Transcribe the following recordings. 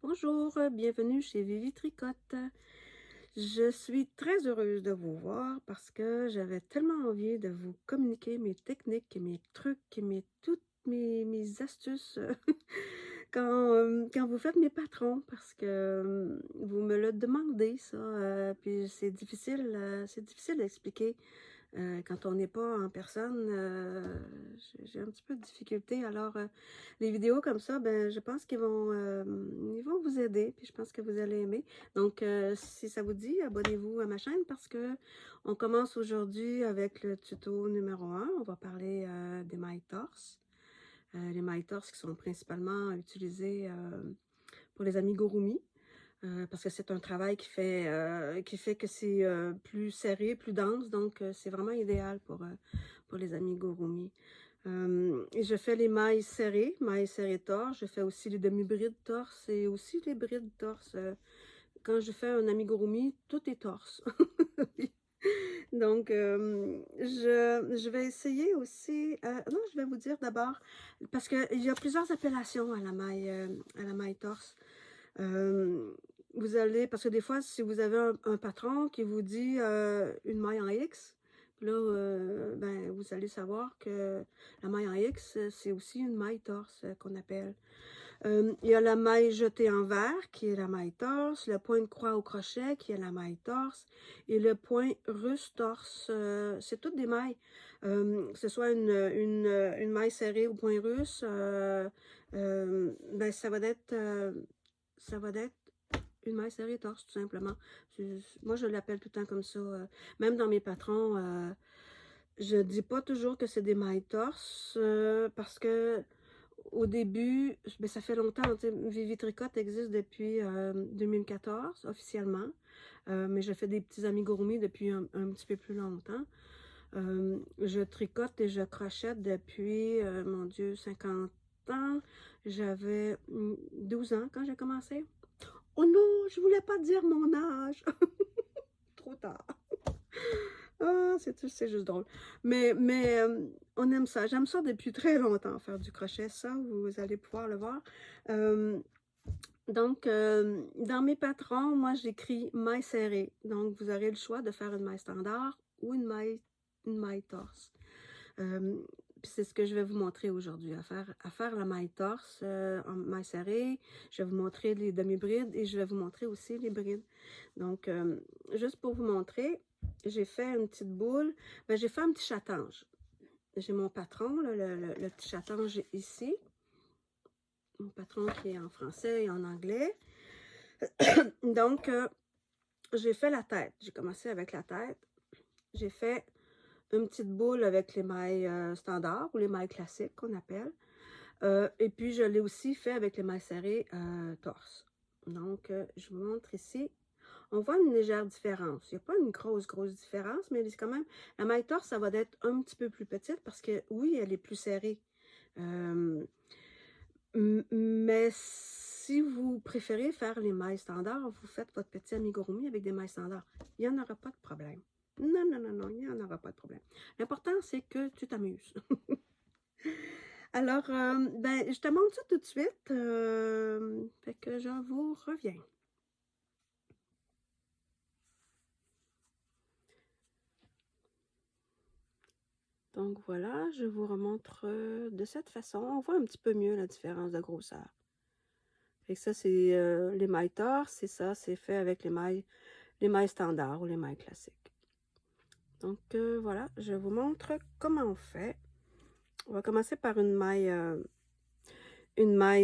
Bonjour, bienvenue chez Vivi Tricotte. Je suis très heureuse de vous voir parce que j'avais tellement envie de vous communiquer mes techniques et mes trucs et toutes mes astuces quand vous faites mes patrons parce que vous me le demandez ça, puis c'est difficile d'expliquer quand on n'est pas en personne, j'ai un petit peu de difficulté. Alors, les vidéos comme ça, ben, je pense ils vont vous aider, puis je pense que vous allez aimer. Donc, si ça vous dit, abonnez-vous à ma chaîne parce que on commence aujourd'hui avec le tuto numéro 1. On va parler des mailles torse. Les mailles torse qui sont principalement utilisées pour les amigurumis. Parce que c'est un travail qui fait que c'est plus serré, plus dense, donc c'est vraiment idéal pour les amigurumi. Et je fais les mailles serrées torse, je fais aussi les demi-brides torse et aussi les brides torse. Quand je fais un amigurumi, tout est torse. Donc, je vais essayer aussi, non, je vais vous dire d'abord, parce qu'il y a plusieurs appellations à la maille torse. Vous allez, parce que des fois, si vous avez un patron qui vous dit une maille en X, là, ben, vous allez savoir que la maille en X, c'est aussi une maille torse qu'on appelle. Il y a la maille jetée en vert, qui est la maille torse, le point de croix au crochet, qui est la maille torse, et le point russe torse. C'est toutes des mailles. Que ce soit une maille serrée au point russe, ben, ça va être une maille serrée torse, tout simplement. Moi, je l'appelle tout le temps comme ça. Même dans mes patrons, je dis pas toujours que c'est des mailles torse, parce que au début, ben, ça fait longtemps, Vivi Tricotte existe depuis 2014, officiellement. Mais je fais des petits amigurumis depuis un petit peu plus longtemps. Je tricote et je crochette depuis, mon Dieu, 50 ans. J'avais 12 ans quand j'ai commencé. Oh non, je voulais pas dire mon âge. Trop tard. Ah, c'est juste drôle. On aime ça. J'aime ça depuis très longtemps, faire du crochet. Ça, vous allez pouvoir le voir. Euh, dans mes patrons, moi, j'écris maille serrée. Donc, vous aurez le choix de faire une maille standard ou une maille torse. Euh, Puis c'est ce que je vais vous montrer aujourd'hui, à faire la maille torse en maille serrée. Je vais vous montrer les demi-brides et je vais vous montrer aussi les brides. Donc, juste pour vous montrer, j'ai fait une petite boule. Ben, j'ai fait un petit chattange. J'ai mon patron, là, le petit chattange ici. Mon patron qui est en français et en anglais. Donc, j'ai fait la tête. J'ai commencé avec la tête. J'ai fait une petite boule avec les mailles standards ou les mailles classiques qu'on appelle. Et puis, je l'ai aussi fait avec les mailles serrées torse. Donc, je vous montre ici. On voit une légère différence. Il n'y a pas une grosse différence, mais c'est quand même... La maille torse, ça va être un petit peu plus petite parce que, oui, elle est plus serrée. Mais si vous préférez faire les mailles standards, vous faites votre petit amigurumi avec des mailles standards. Il n'y en aura pas de problème. Non, non, non, non, il n'y en aura pas de problème. L'important, c'est que tu t'amuses. Alors, ben, je te montre ça tout de suite. Fait que je vous reviens. Donc voilà, je vous remontre de cette façon. On voit un petit peu mieux la différence de grosseur. Fait que ça, c'est les mailles torse, et ça, c'est fait avec les mailles standards ou les mailles classiques. Donc voilà, je vous montre comment on fait. On va commencer par une maille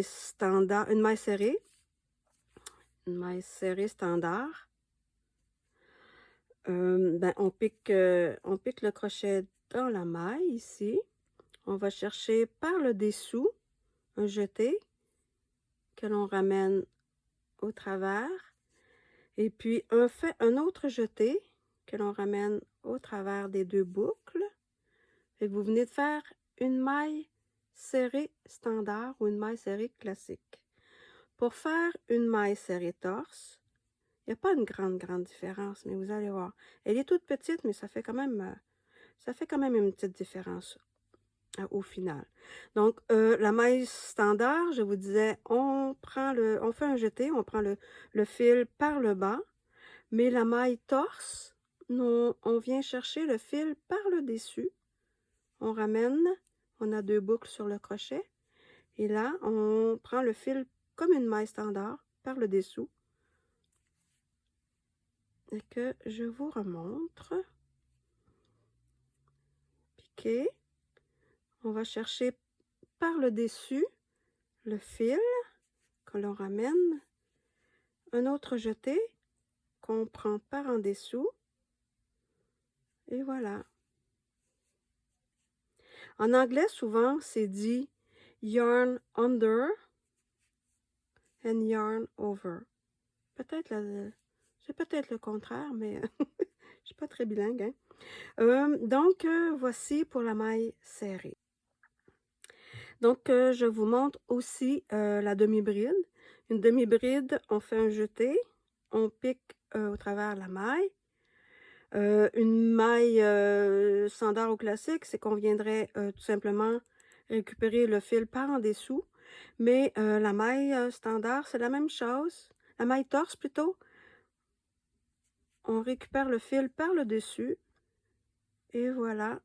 standard, une maille serrée standard. Ben, on pique le crochet dans la maille ici. On va chercher par le dessous un jeté que l'on ramène au travers. Et puis, un autre jeté que l'on ramène au travers des deux boucles. Fait que vous venez de faire une maille serrée standard ou une maille serrée classique. Pour faire une maille serrée torse, il n'y a pas une grande différence, mais vous allez voir. Elle est toute petite, mais ça fait quand même une petite différence. au final. Donc, la maille standard, je vous disais, on fait un jeté, on prend le fil par le bas, mais la maille torse, non, on vient chercher le fil par le dessus, on ramène, on a 2 boucles sur le crochet, et là, on prend le fil comme une maille standard par le dessous, et que je vous remontre. Piqué, on va chercher par le dessus le fil que l'on ramène, un autre jeté qu'on prend par en dessous, et voilà. En anglais, souvent, c'est dit yarn under and yarn over. C'est peut-être le contraire, mais je suis pas très bilingue, hein? Donc, voici pour la maille serrée. Donc, je vous montre aussi la demi-bride. Une demi-bride, on fait un jeté, on pique au travers la maille. Une maille standard ou classique, c'est qu'on viendrait tout simplement récupérer le fil par en dessous. Mais la maille standard, c'est la même chose. La maille torse plutôt. On récupère le fil par le dessus. Et voilà.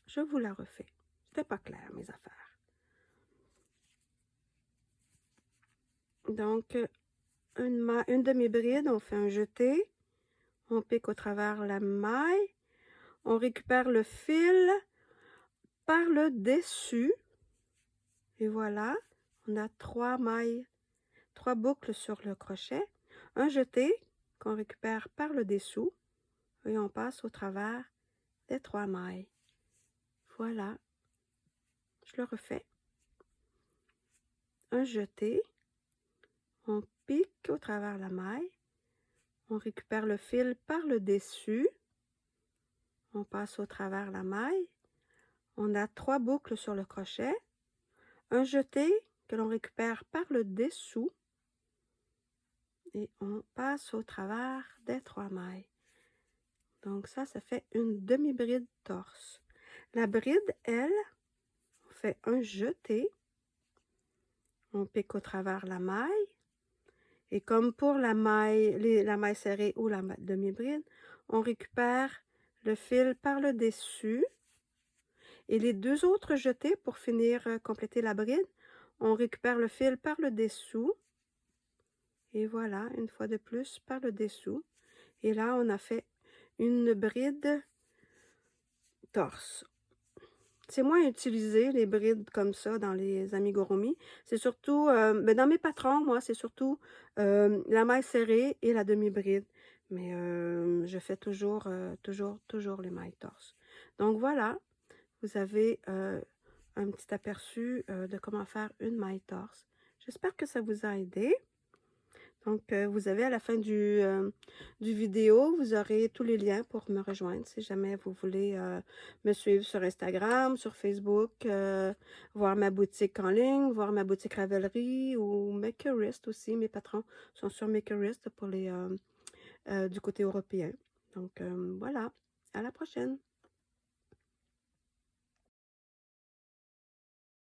Je vous la refais. C'était pas clair, mes affaires. Donc, une demi-bride, on fait un jeté. On pique au travers la maille. On récupère le fil par le dessus. Et voilà, on a 3 mailles, 3 boucles sur le crochet. Un jeté qu'on récupère par le dessous. Et on passe au travers des 3 mailles. Voilà, je le refais. Un jeté, on pique au travers la maille, on récupère le fil par le dessus, on passe au travers la maille, on a 3 boucles sur le crochet, un jeté que l'on récupère par le dessous et on passe au travers des 3 mailles. Donc ça fait une demi-bride torse. La bride, elle, on fait un jeté, on pique au travers la maille, et comme pour la maille serrée ou la demi-bride, on récupère le fil par le dessus. Et les 2 autres jetés, pour finir compléter la bride, on récupère le fil par le dessous. Et voilà, une fois de plus, par le dessous. Et là, on a fait une bride torse. C'est moins utilisé, les brides comme ça, dans les amigurumis. C'est surtout, dans mes patrons, moi, c'est surtout la maille serrée et la demi-bride. Mais je fais toujours les mailles torse. Donc voilà, vous avez un petit aperçu de comment faire une maille torse. J'espère que ça vous a aidé. Donc, vous avez à la fin du vidéo, vous aurez tous les liens pour me rejoindre si jamais vous voulez me suivre sur Instagram, sur Facebook, voir ma boutique en ligne, voir ma boutique Ravelry ou Makerist aussi. Mes patrons sont sur Makerist pour les du côté européen. Donc, voilà. À la prochaine!